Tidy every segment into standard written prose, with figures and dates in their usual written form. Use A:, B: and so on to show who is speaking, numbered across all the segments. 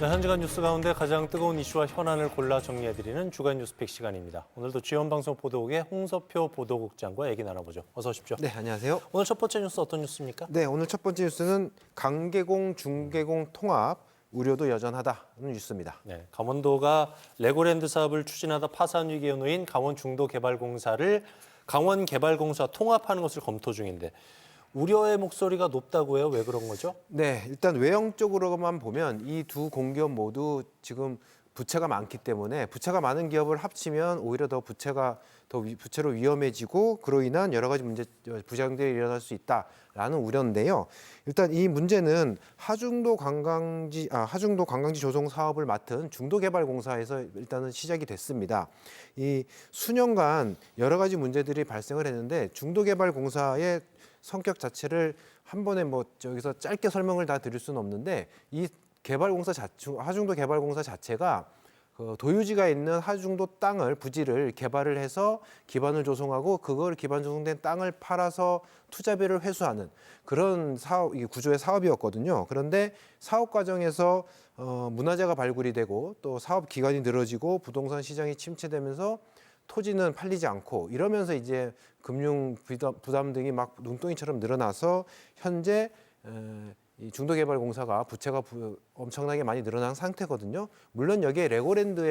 A: 네, 한 주간 뉴스 가운데 가장 뜨거운 이슈와 현안을 골라 정리해드리는 주간 뉴스픽 시간입니다. 오늘도 지원방송 보도국의 홍서표 보도국장과 얘기 나눠보죠. 어서 오십시오.
B: 네, 안녕하세요.
A: 오늘 첫 번째 뉴스 어떤 뉴스입니까?
B: 네, 오늘 첫 번째 뉴스는 강계공, 중계공 통합 우려도 여전하다는 뉴스입니다.
A: 네, 강원도가 레고랜드 사업을 추진하다 파산 위기에 놓인 강원중도개발공사를 강원개발공사 통합하는 것을 검토 중인데 우려의 목소리가 높다고 해요. 왜 그런 거죠?
B: 네, 일단 외형적으로만 보면 이 두 공기업 모두 지금 부채가 많기 때문에 부채가 많은 기업을 합치면 오히려 더 부채가 부채로 위험해지고 그로 인한 여러 가지 문제 부작용들이 일어날 수 있다라는 우려인데요. 일단 이 문제는 하중도 관광지 조성 사업을 맡은 중도개발공사에서 일단은 시작이 됐습니다. 이 수년간 여러 가지 문제들이 발생을 했는데 중도개발공사의 성격 자체를 한 번에 여기서 짧게 설명을 다 드릴 수는 없는데 이 하중도 개발공사 자체가 그 도유지가 있는 하중도 땅을 부지를 개발을 해서 기반을 조성하고 그걸 기반 조성된 땅을 팔아서 투자비를 회수하는 그런 구조의 사업이었거든요. 그런데 사업 과정에서 문화재가 발굴이 되고 또 사업 기간이 늘어지고 부동산 시장이 침체되면서 토지는 팔리지 않고 이러면서 이제 금융 부담 등이 막 눈덩이처럼 늘어나서 현재 이 중도개발공사가 부채가 엄청나게 많이 늘어난 상태거든요. 물론 여기에 레고랜드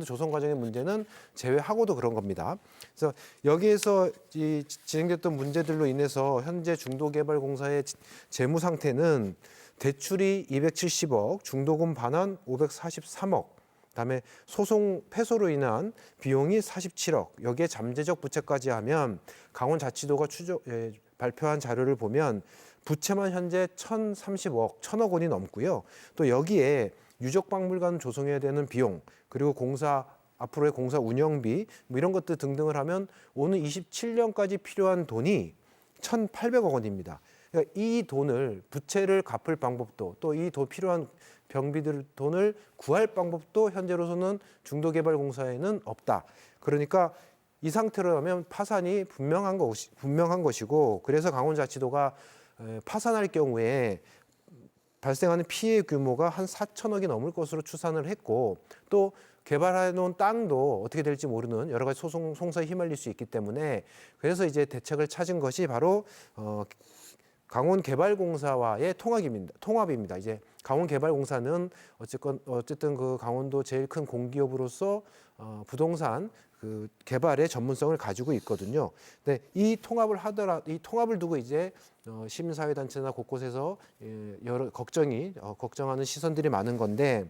B: 조성 과정의 문제는 제외하고도 그런 겁니다. 그래서 여기에서 이 진행됐던 문제들로 인해서 현재 중도개발공사의 재무 상태는 대출이 270억, 중도금 반환 543억, 그다음에 소송 패소로 인한 비용이 47억, 여기에 잠재적 부채까지 하면 강원자치도가 발표한 자료를 보면 부채만 현재 1,030억 원이 넘고요. 또 여기에 유적박물관 조성해야 되는 비용, 그리고 앞으로의 공사 운영비 이런 것들 등등을 하면 오는 27년까지 필요한 돈이 1,800억 원입니다. 그러니까 이 돈을 부채를 갚을 방법도 또 이 필요한 병비들 돈을 구할 방법도 현재로서는 중도개발공사에는 없다. 그러니까 이 상태로라면 파산이 분명한 것이고 그래서 강원자치도가 파산할 경우에 발생하는 피해 규모가 한 4천억이 넘을 것으로 추산을 했고 또 개발해 놓은 땅도 어떻게 될지 모르는 여러 가지 송사에 휘말릴 수 있기 때문에 그래서 이제 대책을 찾은 것이 바로 강원개발공사와의 통합입니다. 이제 강원개발공사는 어쨌든 그 강원도 제일 큰 공기업으로서 부동산 그 개발의 전문성을 가지고 있거든요. 근데 이 통합을 두고 이제 시민사회단체나 곳곳에서 여러 걱정하는 시선들이 많은 건데.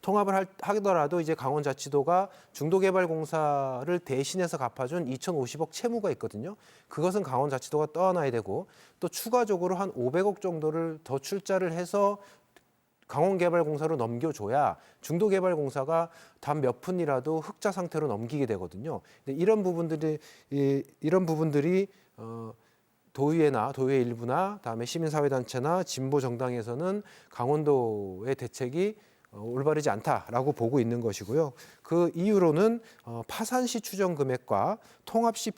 B: 통합을 하더라도 이제 강원자치도가 중도개발공사를 대신해서 갚아준 2,050억 채무가 있거든요. 그것은 강원자치도가 떠안아야 되고 또 추가적으로 한 500억 정도를 더 출자를 해서 강원개발공사로 넘겨줘야 중도개발공사가 단 몇 푼이라도 흑자 상태로 넘기게 되거든요. 근데 이런 부분들이 도의회 일부나 다음에 시민사회단체나 진보 정당에서는 강원도의 대책이 올바르지 않다라고 보고 있는 것이고요. 그 이유로는 파산 시 추정 금액과 통합 시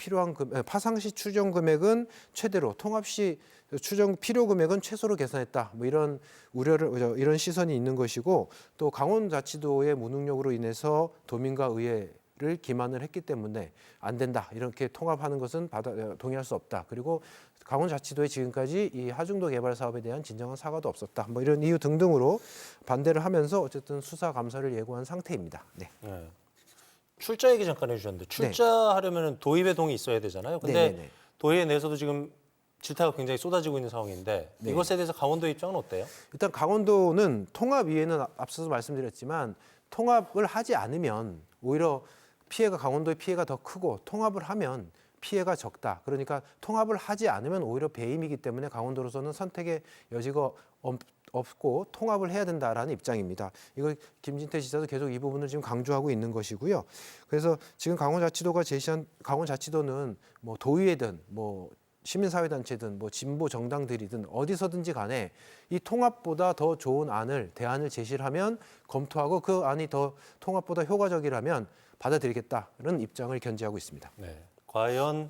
B: 파산 시 추정 금액은 최대로, 통합 시 추정 필요 금액은 최소로 계산했다. 이런 이런 시선이 있는 것이고 또 강원자치도의 무능력으로 인해서 도민과 의회를 기만을 했기 때문에 안 된다. 이렇게 통합하는 것은 동의할 수 없다. 그리고 강원자치도에 지금까지 이 하중도 개발 사업에 대한 진정한 사과도 없었다. 이런 이유 등등으로 반대를 하면서 어쨌든 수사 감사를 예고한 상태입니다. 네.
A: 네. 출자 얘기 잠깐 해주셨는데 출자하려면 도의회 동의 있어야 되잖아요. 근데
B: 네네네.
A: 도의회 내에서도 지금 질타가 굉장히 쏟아지고 있는 상황인데
B: 네.
A: 이것에 대해서 강원도 입장은 어때요?
B: 일단 강원도는 통합 이외에는 앞서서 말씀드렸지만 통합을 하지 않으면 오히려 강원도의 피해가 더 크고 통합을 하면 피해가 적다. 그러니까 통합을 하지 않으면 오히려 배임이기 때문에 강원도로서는 선택의 여지가 없고 통합을 해야 된다라는 입장입니다. 이거 김진태 지사도 계속 이 부분을 지금 강조하고 있는 것이고요. 그래서 지금 강원자치도는 도의회든 시민사회단체든 진보 정당들이든 어디서든지 간에 이 통합보다 더 좋은 대안을 제시를 하면 검토하고 그 안이 더 통합보다 효과적이라면 받아들이겠다는 입장을 견지하고 있습니다.
A: 네. 과연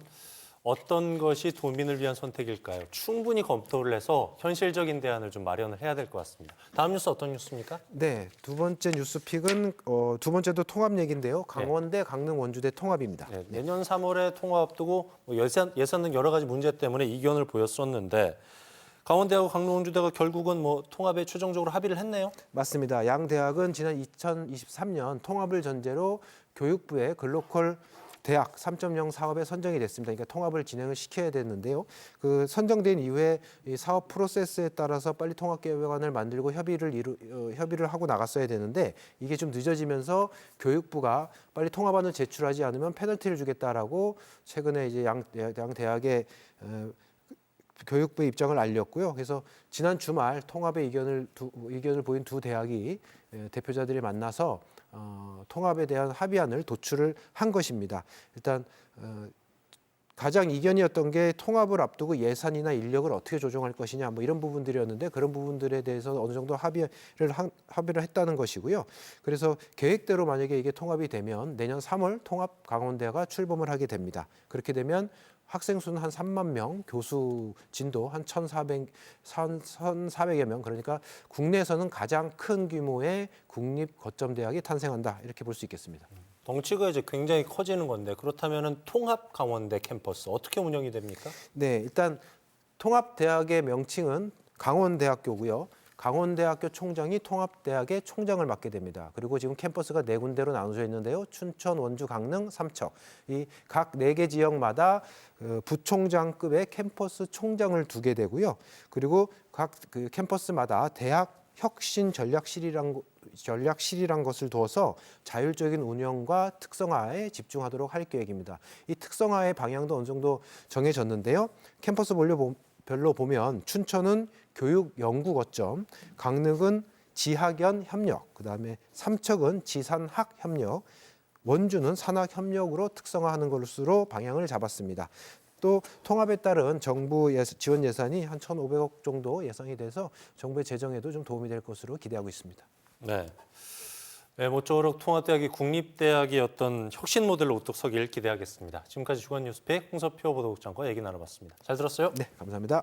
A: 어떤 것이 도민을 위한 선택일까요? 충분히 검토를 해서 현실적인 대안을 좀 마련을 해야 될 것 같습니다. 다음 뉴스 어떤 뉴스입니까?
B: 네, 두 번째 뉴스픽은 두 번째도 통합 얘기인데요. 강원대, 강릉, 원주대 통합입니다.
A: 네, 내년 3월에 통합 앞두고 뭐 예산 등 여러 가지 문제 때문에 이견을 보였었는데 강원대하고 강릉, 원주대가 결국은 뭐 통합에 최종적으로 합의를 했네요.
B: 맞습니다. 양 대학은 지난 2023년 통합을 전제로 교육부의 글로컬 대학 3.0 사업에 선정이 됐습니다. 그러니까 통합을 진행을 시켜야 됐는데요. 그 선정된 이후에 이 사업 프로세스에 따라서 빨리 통합 계획안을 만들고 협의를 하고 나갔어야 되는데 이게 좀 늦어지면서 교육부가 빨리 통합안을 제출하지 않으면 페널티를 주겠다라고 최근에 이제 양 대학의 교육부의 입장을 알렸고요. 그래서 지난 주말 통합의 의견을 보인 두 대학이 대표자들이 만나서 통합에 대한 합의안을 도출을 한 것입니다. 일단 가장 이견이었던 게 통합을 앞두고 예산이나 인력을 어떻게 조정할 것이냐 뭐 이런 부분들이었는데 그런 부분들에 대해서 어느 정도 합의를 했다는 것이고요. 그래서 계획대로 만약에 이게 통합이 되면 내년 3월 통합 강원대가 출범을 하게 됩니다. 그렇게 되면 학생 수는 한 3만 명, 교수 진도 한 1,400여 명, 그러니까 국내에서는 가장 큰 규모의 국립 거점 대학이 탄생한다 이렇게 볼 수 있겠습니다.
A: 덩치가 이제 굉장히 커지는 건데 그렇다면은 통합 강원대 캠퍼스 어떻게 운영이 됩니까?
B: 네, 일단 통합 대학의 명칭은 강원대학교고요. 강원대학교 총장이 통합대학의 총장을 맡게 됩니다. 그리고 지금 캠퍼스가 네 군데로 나눠져 있는데요. 춘천, 원주, 강릉, 삼척. 이 각 네 개 지역마다 부총장급의 캠퍼스 총장을 두게 되고요. 그리고 각 그 캠퍼스마다 대학 혁신 전략실이란 것을 두어서 자율적인 운영과 특성화에 집중하도록 할 계획입니다. 이 특성화의 방향도 어느 정도 정해졌는데요. 캠퍼스 별로 보면 춘천은 교육 연구 거점, 강릉은 지학연 협력, 그다음에 삼척은 지산학 협력, 원주는 산학 협력으로 특성화하는 것으로 방향을 잡았습니다. 또 통합에 따른 정부 지원 예산이 한 1,500억 정도 예상이 돼서 정부의 재정에도 좀 도움이 될 것으로 기대하고 있습니다.
A: 네. 모쪼록 통합대학이 국립대학의 어떤 혁신 모델로 우뚝 서길 기대하겠습니다. 지금까지 주간 뉴스픽 홍서표 보도국장과 얘기 나눠봤습니다. 잘 들었어요?
B: 네, 감사합니다.